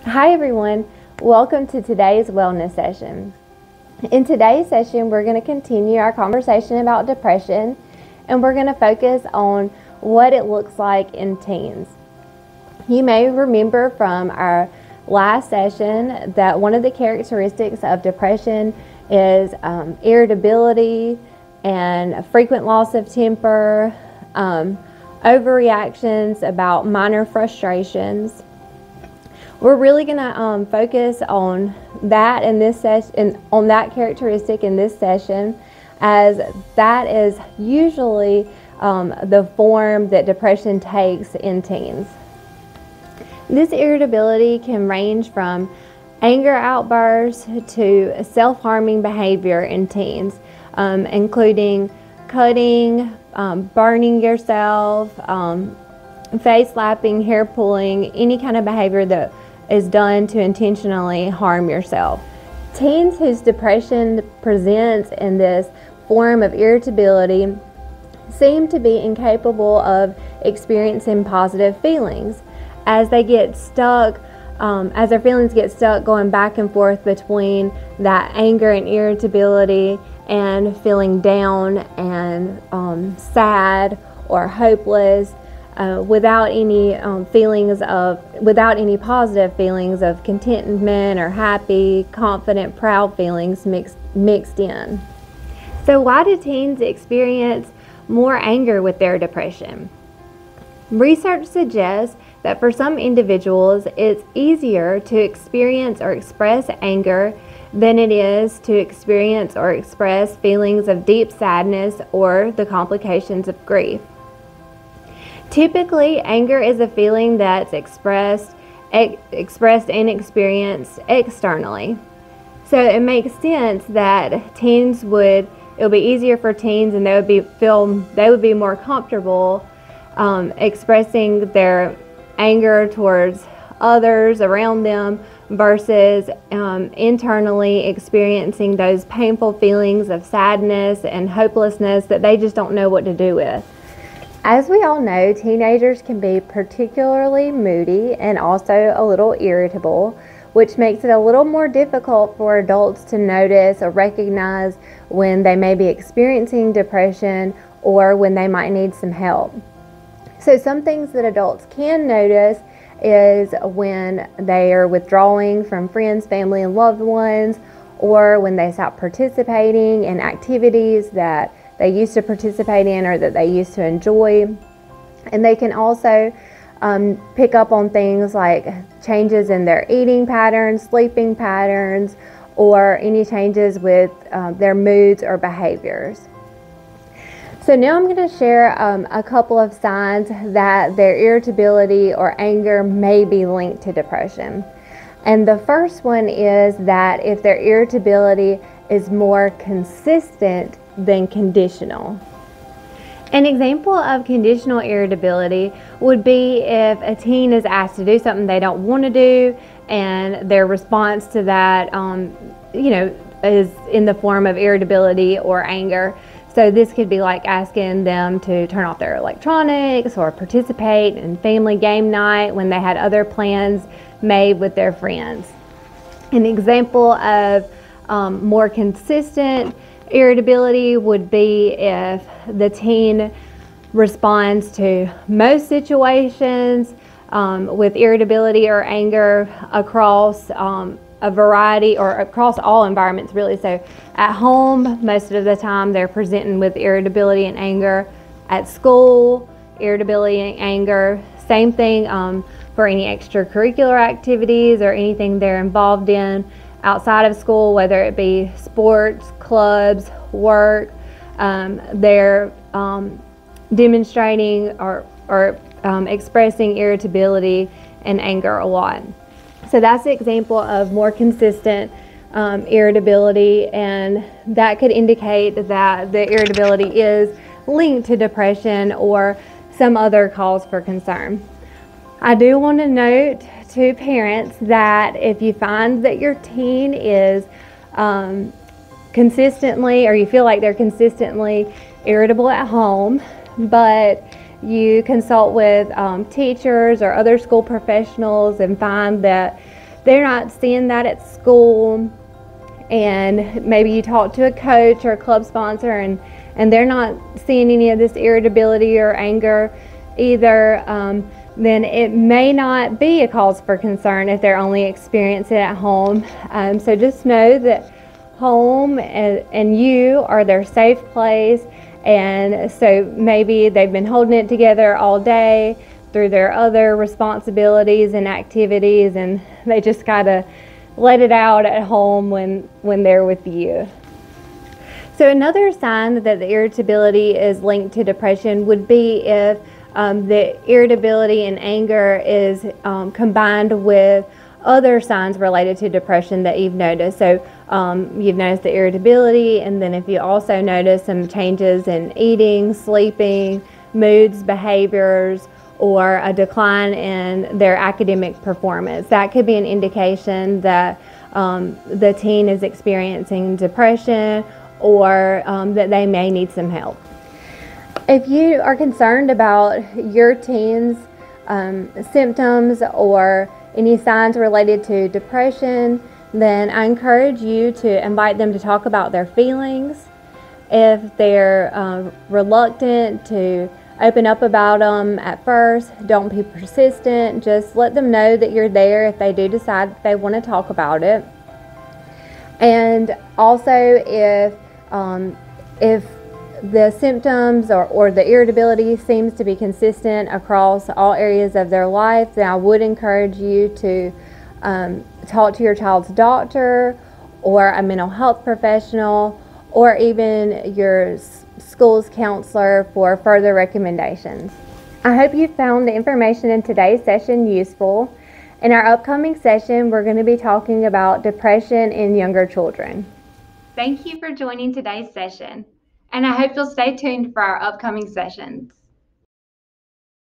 Hi everyone, welcome to today's wellness session. In today's session, we're going to continue our conversation about depression, and we're going to focus on what it looks like in teens. You may remember from our last session that one of the characteristics of depression is irritability and frequent loss of temper, overreactions about minor frustrations. We're really going to focus on that in this session, on that characteristic in this session, as that is usually the form that depression takes in teens. This irritability can range from anger outbursts to self-harming behavior in teens, including cutting, burning yourself, face slapping, hair pulling, any kind of behavior that is done to intentionally harm yourself. Teens whose depression presents in this form of irritability seem to be incapable of experiencing positive feelings, as they get stuck, as their feelings get stuck going back and forth between that anger and irritability and feeling down and sad or hopeless, without any without any positive feelings of contentment or happy, confident, proud feelings mixed in. So why do teens experience more anger with their depression? Research suggests that for some individuals, it's easier to experience or express anger than it is to experience or express feelings of deep sadness or the complications of grief. Typically, anger is a feeling that's expressed and experienced externally. So it makes sense that it'll be easier for teens, and they would be more comfortable expressing their anger towards others around them versus internally experiencing those painful feelings of sadness and hopelessness that they just don't know what to do with. As we all know, teenagers can be particularly moody and also a little irritable, which makes it a little more difficult for adults to notice or recognize when they may be experiencing depression or when they might need some help. So some things that adults can notice is when they are withdrawing from friends, family, and loved ones, or when they stop participating in activities that they used to participate in or that they used to enjoy. And they can also pick up on things like changes in their eating patterns, sleeping patterns, or any changes with their moods or behaviors. So now I'm going to share a couple of signs that their irritability or anger may be linked to depression. And the first one is that if their irritability is more consistent than conditional. An example of conditional irritability would be if a teen is asked to do something they don't want to do, and their response to that is in the form of irritability or anger. So this could be like asking them to turn off their electronics or participate in family game night when they had other plans made with their friends. An example of more consistent irritability would be if the teen responds to most situations with irritability or anger across a variety or across all environments, really. So at home, most of the time they're presenting with irritability and anger. At school, irritability and anger. Same thing for any extracurricular activities or anything they're involved in outside of school, whether it be sports, clubs, work. They're demonstrating or expressing irritability and anger a lot. So that's the example of more consistent irritability, and that could indicate that the irritability is linked to depression or some other cause for concern. I do want to note to parents that if you find that your teen is consistently, or you feel like they're consistently irritable at home, but you consult with teachers or other school professionals and find that they're not seeing that at school, and maybe you talk to a coach or a club sponsor and they're not seeing any of this irritability or anger either, then it may not be a cause for concern if they're only experiencing it at home. So just know that home and you are their safe place, and so maybe they've been holding it together all day through their other responsibilities and activities, and they just gotta let it out at home when they're with you. So another sign that the irritability is linked to depression would be if the irritability and anger is combined with other signs related to depression that you've noticed. So you've noticed the irritability, and then if you also notice some changes in eating, sleeping, moods, behaviors, or a decline in their academic performance, that could be an indication that the teen is experiencing depression, or that they may need some help. If you are concerned about your teen's symptoms or any signs related to depression, then I encourage you to invite them to talk about their feelings. If they're reluctant to open up about them at first, don't be persistent. Just let them know that you're there if they do decide that they want to talk about it. And also, if the symptoms or the irritability seems to be consistent across all areas of their life, then I would encourage you to talk to your child's doctor or a mental health professional, or even your school's counselor for further recommendations. I hope you found the information in today's session useful. In our upcoming session, we're going to be talking about depression in younger children. Thank you for joining today's session, and I hope you'll stay tuned for our upcoming sessions.